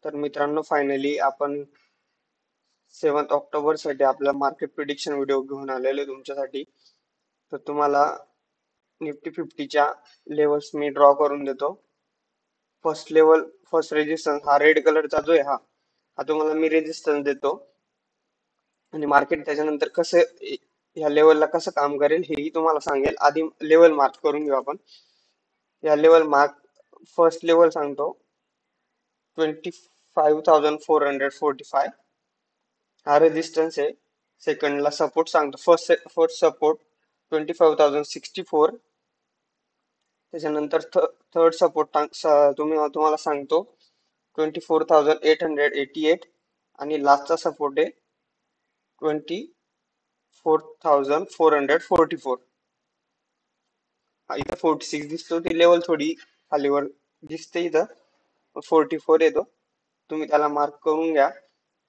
तर मित्रांनो फायनली आपण 7 ऑक्टोबर साठी आपला मार्केट प्रिडिक्शन व्हिडिओ घेऊन आलेलो आहे तुमच्यासाठी. तर तुम्हाला निफ्टी 50च्या लेवल्स मी ड्रॉ करून देतो. फर्स्ट लेवल, फर्स्ट रेजिस्टन्स हा रेड कलरचा जो आहे हा तुम्हाला मी रेजिस्टन्स देतो. आणि मार्केट त्याच्यानंतर कसं ह्या लेवलला कसं काम करेल हेही तुम्हाला सांगेल. आधी लेवल मार्क करून घेऊ आपण. या लेवल मार्क फर्स्ट लेवल सांगतो 25,445 हा रेजिस्टन्स आहे. सेकंडला सपोर्ट सांगतो, फर्स्ट सपोर्ट 25,064. त्याच्यानंतर थर्ड सपोर्ट तुम्हाला सांगतो 24,888 आणि लास्टचा सपोर्ट आहे 24,444. इथं 46 दिसतो, ती लेवल थोडी खालीवर दिसते. इथं 44 येतो, तुम्ही त्याला मार्क करून घ्या.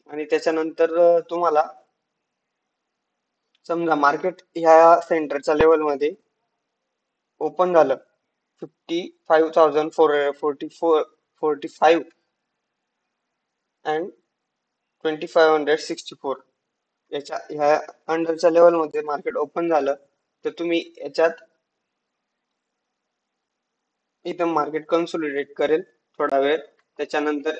आणि त्याच्यानंतर तुम्हाला समजा मार्केट ह्या सेंटरच्या लेवल मध्ये ओपन झालं 55,445 अँड 2,564 ह्या अंडरच्या लेवल मध्ये मार्केट ओपन झालं तर तुम्ही याच्यात इथं मार्केट कन्सोलिडेट करेल थोडा वेळ. त्याच्यानंतर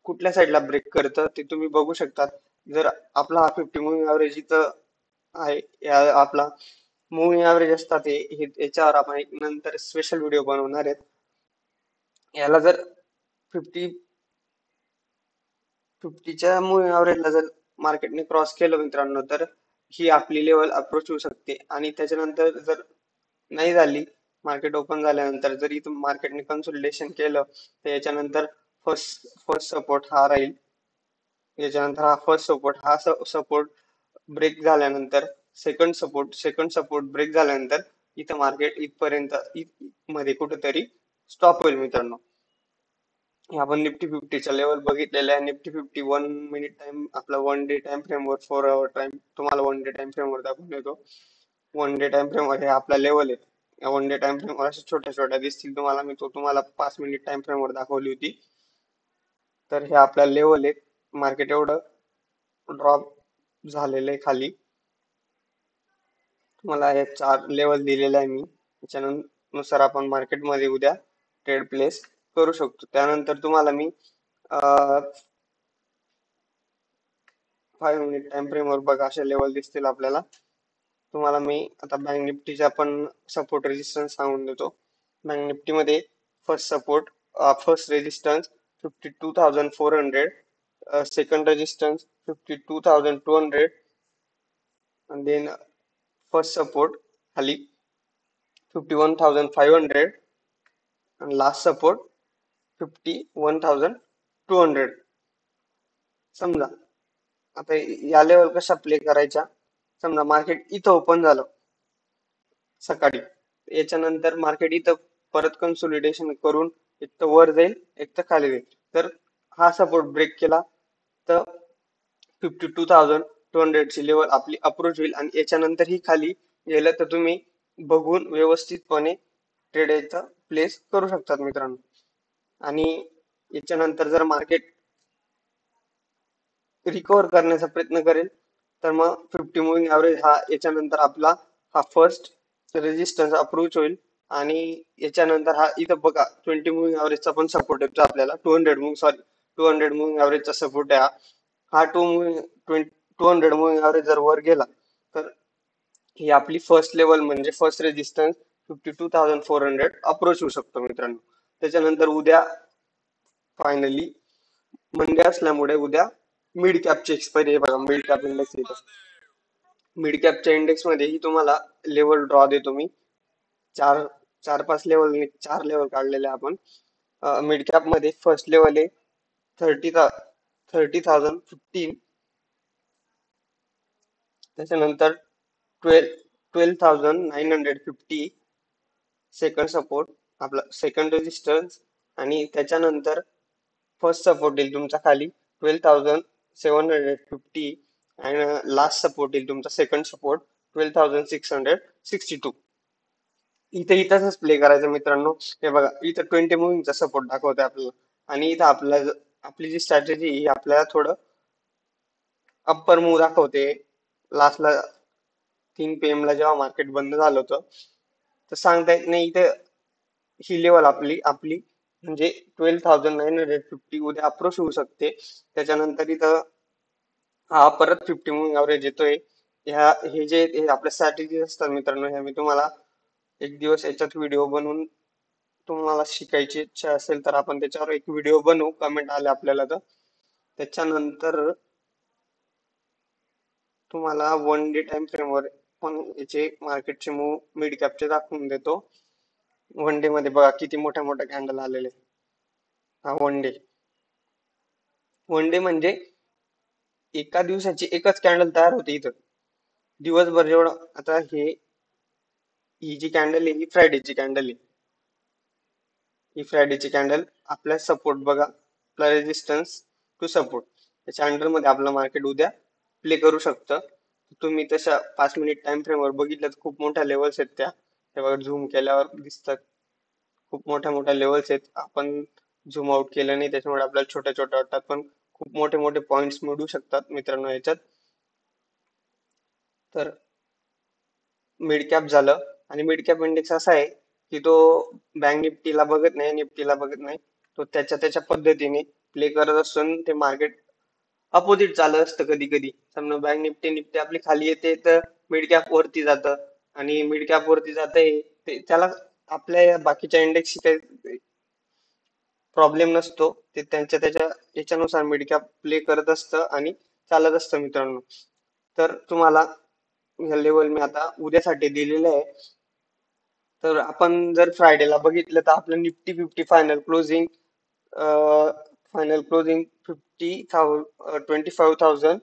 कुठल्या साईडला ब्रेक करतं ते तुम्ही बघू शकतात. जर आपला हा 50 मुव्हिंग ॲव्हरेज इथं आहे, आपला मुव्हिंग ॲव्हरेज असतात याच्यावर आपण एक नंतर स्पेशल व्हिडिओ बनवणार आहेत. याला जर 50च्या मुव्हिंग ॲव्हरेजला जर मार्केटने क्रॉस केलं मित्रांनो तर ही आपली लेवल अप्रोच होऊ शकते. आणि त्याच्यानंतर जर नाही झाली, मार्केट ओपन झाल्यानंतर जर इथं मार्केटने कन्सोलिडेशन केलं तर याच्यानंतर फर्स्ट सपोर्ट हा राहील. याच्यानंतर हा फर्स्ट सपोर्ट, हा सपोर्ट ब्रेक झाल्यानंतर सेकंड सपोर्ट ब्रेक झाल्यानंतर इथं मार्केट इथपर्यंत मध्ये कुठेतरी स्टॉप होईल मित्रांनो. आपण निफ्टी 50च्या लेवल बघितलेल्या आहे. निफ्टी 50 1 मिनिट टाइम, आपला 1 डे टाइम फ्रेमवर, 4 आवर टाइम, तुम्हाला 1 डे टाइम फ्रेमवर दाखवून देतो. 1 डे टाइम फ्रेमवर हे आपला लेवल आहे. या 1 डे टाइम फ्रेमवर अशा छोट्या छोट्या दिसतील तुम्हाला. मी तुम्हाला 5 मिनिट टाइम फ्रेमवर दाखवली होती. तर हे आपला लेवल आहे. मार्केट एवढं ड्रॉप झालेलं आहे खाली. तुम्हाला हे 4 लेवल दिलेले आहे मी. त्याच्यानुसार आपण मार्केटमध्ये उद्या ट्रेड प्लेस करू शकतो. त्यानंतर तुम्हाला मी 5 मिनिट टाइम फ्रेमवर बघा अशा लेवल दिसतील आपल्याला. तुम्हाला मी आता बँक निफ्टीचा पण सपोर्ट रेजिस्टन्स सांगून देतो. बँक निफ्टी मध्ये first resistance 52,400, second resistance 52,200 and then first support खाली 51,500 and last support 51,200. समजा आता या लेवल कशा प्ले करायच्या. समजा मार्केट इथं ओपन झालं सकाळी, याच्यानंतर मार्केट इथं परत कन्सोलिडेशन करून एक तर वर जाईल एक तर खाली जाईल. तर हा सपोर्ट ब्रेक केला तर 52,200 ची लेवल आपली अप्रोच होईल. आणि याच्यानंतर ही खाली गेलं तर तुम्ही बघून व्यवस्थितपणे ट्रेड याचा प्लेस करू शकतात मित्रांनो. आणि याच्यानंतर जर मार्केट रिकवर करण्याचा प्रयत्न करेल तर मग 50 मुव्हिंग ॲव्हरेज हा याच्यानंतर आपला हा फर्स्ट रेजिस्टन्स अप्रोच होईल. आणि याच्यानंतर हा इथं बघा 20 मुव्हिंग ॲव्हरेजचा पण सपोर्ट येतो आपल्याला. 200 मुव्हिंग ॲव्हरेजचा सपोर्ट आहे हा 200 मुव्हिंग ॲव्हरेज जर वर गेला तर ही आपली फर्स्ट लेवल म्हणजे फर्स्ट रेजिस्टन्स 52,400 अप्रोच होऊ शकतो मित्रांनो. त्याच्यानंतर उद्या फायनली मंडे असल्यामुळे उद्या मिड कॅपची एक्सपायरी आहे बघा. मिड कॅप इंडेक्स येतो. मिड कॅपच्या इंडेक्स मध्येही तुम्हाला लेवल ड्रॉ देतो मी. चार 4 लेवल काढलेले आपण. मिड कॅप मध्ये फर्स्ट लेवल आहे 30,015. त्याच्यानंतर 12,950 सेकंड सपोर्ट, आपला सेकंड रेजिस्टन्स. आणि त्याच्यानंतर फर्स्ट सपोर्ट येईल तुमचा खाली 12,750 आणि लास्ट सपोर्ट येईल तुमचा सेकंड सपोर्ट 12,662. इथंच प्ले करायचं मित्रांनो. हे बघा इथं 20 मुव्हिंगचा सपोर्ट दाखवतोय आपल्याला आणि इथं आपला आपली जी स्ट्रॅटेजी ही आपल्याला थोडं अप्पर मूव दाखवते. लास्टला 3 PM ला जेव्हा मार्केट बंद झालं होतं तर सांगता येत नाही इथे ही लेवल आपली आपली म्हणजे 12,950 उद्या अप्रोच होऊ शकते. त्याच्यानंतर इथं हा परत 50 मूविंग ॲव्हरेज येतोय. हे आपल्या स्ट्रॅटेजी असतात मित्रांनो, ह्या मी तुम्हाला एक दिवस याच्यात व्हिडिओ बनवून तुम्हाला शिकायची इच्छा असेल तर आपण त्याच्यावर एक व्हिडिओ बनवू, कमेंट आले आपल्याला तर. त्याच्यानंतर तुम्हाला 1 डे टाइम फ्रेमवर पण याचे मार्केटचे मूव मिड कॅपचे दाखवून देतो. 1 डे मध्ये बघा किती मोठ्या मोठ्या कॅन्डल आलेले. हा 1 डे. 1 डे म्हणजे एका दिवसाची एकच कॅन्डल तयार होते इथं. दिवसभर जेवढं आता ही जी कॅन्डल आहे ही फ्रायडेची कॅन्डल आहे. ही फ्रायडेची कॅन्डल आपल्या सपोर्ट बघा, आपला रेजिस्टन्स टू सपोर्ट त्याच्या अंडर मध्ये आपलं मार्केट उद्या प्ले करू शकतं. तुम्ही तशा 5 मिनिट टाइम फ्रेमवर बघितलं तर खूप मोठ्या लेवल्स आहेत त्या. हे बघा झूम केल्यावर दिसतात. खूप मोठ्या मोठ्या लेवल्स आहेत. आपण झूम आउट केलं नाही त्याच्यामुळे आपल्याला छोट्या छोट्या वाटतात, पण खूप मोठे मोठे पॉइंट्स मिळू शकतात मित्रांनो याच्यात. तर मिड कॅप झालं आणि मिड कॅप इंडेक्स असा आहे की तो बँक निफ्टीला बघत नाही, निफ्टीला बघत नाही. तो त्याच्या त्याच्या पद्धतीने प्ले करत असून ते मार्केट अपोजिट चालत असतं कधी कधी. समजा बँक निफ्टी निफ्टी आपली खाली येते तर मिड कॅप वरती जातं, आणि मिड कॅप वरती जाते ते त्याला आपल्या या बाकीच्या इंडेक्सची काही प्रॉब्लेम नसतो. ते त्यांच्या त्याच्या याच्यानुसार मिड कॅप प्ले करत असतं आणि चालत असतं मित्रांनो. तर तुम्हाला ह्या लेवल मी आता उद्यासाठी दिलेले आहे. तर आपण जर फ्रायडेला बघितलं तर आपलं निफ्टी 50 फायनल क्लोजिंग 25,000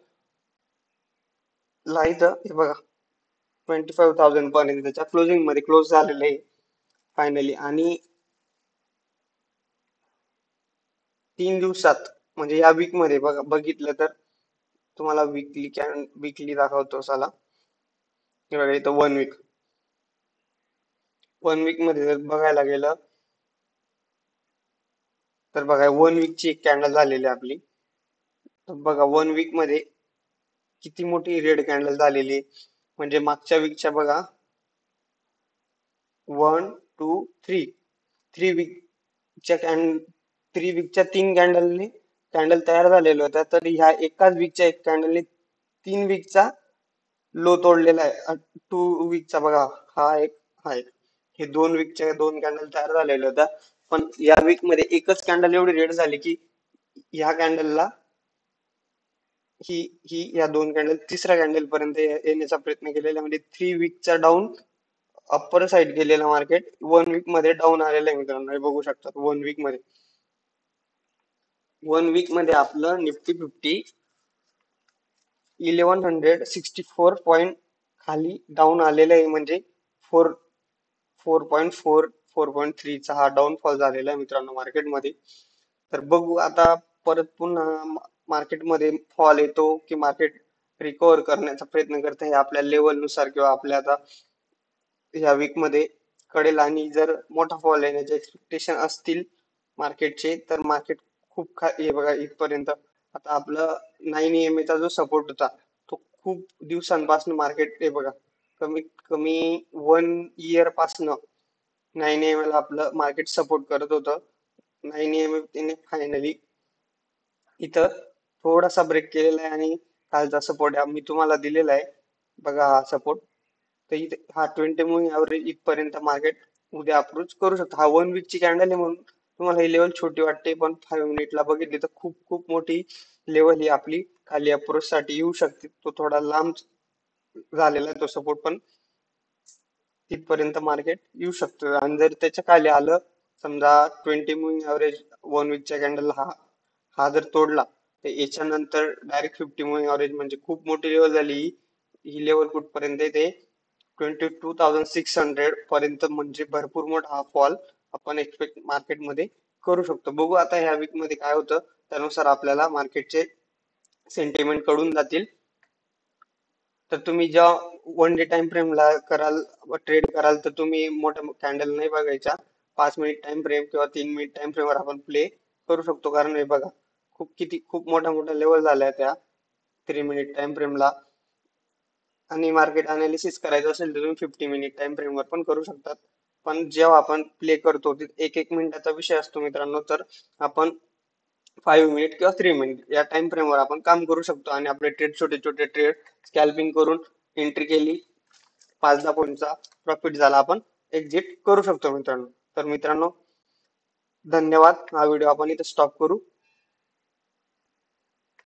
ला इथं हे बघा 25,000 पर्यंतच्या क्लोजिंग मध्ये क्लोज झालेलं आहे फायनली. आणि 3 दिवसात म्हणजे या वीक मध्ये बघा बघितलं तर तुम्हाला वीकली दाखवतो चला. हे बघा इथं 1 वीक, 1 वीक मध्ये जर बघायला गेलं तर बघा 1 वीक ची एक कॅन्डल झालेली आहे आपली. तर बघा 1 वीक मध्ये किती मोठी रेड कॅन्डल झालेली आहे. म्हणजे मागच्या वीकच्या बघा 1, 2, 3 3 वीकच्या 3 वीकच्या 3 कॅन्डल तयार झालेल्या होत्या. तर ह्या एकाच वीकच्या एक कॅन्डलने 3 वीकचा लो तोडलेला आहे. 2 वीकचा बघा, हा एक हे 2 वीकच्या 2 कॅन्डल तयार झालेल्या होत्या. पण या वीक मध्ये एकच कॅन्डल एवढी रेड झाली की ह्या कॅन्डलला ही ही या 2 कॅन्डल तिसऱ्या कॅन्डल पर्यंत येण्याचा प्रयत्न केलेला आहे. म्हणजे 3 वीकचा डाऊन अप्पर साइड गेलेलं मार्केट 1 वीक मध्ये डाऊन आलेलं आहे मित्रांनो. हे बघू शकता 1 वीक मध्ये आपलं निफ्टी 50 1164 पॉईंट खाली डाऊन आलेलं आहे. म्हणजे 4.3 चा हा डाऊनफॉल झालेला आहे मित्रांनो मार्केटमध्ये. तर बघू आता परत पुन्हा मार्केटमध्ये फॉल येतो की मार्केट रिकव्हर करण्याचा प्रयत्न करते हे आपल्या लेवल नुसार किंवा आपल्या आता ह्या वीक मध्ये कळेल. आणि जर मोठा फॉल येण्याचे एक्सपेक्टेशन असतील मार्केटचे तर मार्केट खूप हे बघा इथपर्यंत आता आपलं 9 EMA चा जो सपोर्ट होता तो खूप दिवसांपासून मार्केट हे बघा कमीत कमी 1 इयर पासनं 9 EMA ला आपलं मार्केट सपोर्ट करत होतं. 9 EMA त्याने फायनली इथं थोडासा ब्रेक केलेला आहे आणि कालचा सपोर्ट मी तुम्हाला दिलेला आहे बघा हा सपोर्ट. तर इथे हा 20 मूविंग ॲव्हरेज इथपर्यंत मार्केट उद्या अप्रोच करू शकतो. हा 1 वीक ची कॅन्डल आहे म्हणून तुम्हाला ही लेवल छोटी वाटते, पण 5 मिनिटला बघितली तर खूप खूप मोठी लेवल ही आपली खाली अप्रोच साठी येऊ शकते. तो थोडा लांब झालेला आहे तो सपोर्ट, पण तिथपर्यंत मार्केट येऊ शकतं. आणि जर त्याच्या खाली आलं समजा 20 मूविंग ॲव्हरेज 1 वीकच्या कॅन्डल हा हा जर तोडला तर याच्यानंतर डायरेक्ट 50 मूविंग ॲव्हरेज म्हणजे खूप मोठी लेवल झाली ही लेवल कुठपर्यंत येते 22,600 पर्यंत. म्हणजे भरपूर मोठा हा फॉल आपण एक्सपेक्ट मार्केटमध्ये करू शकतो. बघू आता ह्या वीक मध्ये काय होतं, त्यानुसार आपल्याला मार्केटचे सेंटिमेंट कळून जातील. तर तुम्ही जेव्हा 1 डे टाइम फ्रेमला ट्रेड कराल तर तुम्ही मोठ्या कॅन्डल नाही बघायच्या. 5 मिनिट टाइम फ्रेम किंवा 3 मिनिट टाइम फ्रेमवर आपण प्ले करू शकतो. कारण हे बघा खूप मोठ्या मोठ्या लेवल झाल्या त्या 3 मिनिट टाइम फ्रेमला. आणि मार्केट अनालिसिस करायचं असेल तर तुम्ही 50 मिनिट टाइम फ्रेमवर पण करू शकतात. पण जेव्हा आपण प्ले करतो एक एक मिनिटाचा विषय असतो मित्रांनो, तर आपण 5 मिनिट किंवा 3 मिनिट या टाइम फ्रेमवर आपण काम करू शकतो आणि आपले छोटे छोटे ट्रेड स्कॅल्पिंग करून एंट्री केली, 5-10 पॉईंटचा प्रॉफिट झाला, आपण एक्झिट करू शकतो मित्रांनो. तर मित्रांनो, धन्यवाद. हा व्हिडिओ आपण इथे स्टॉप करू.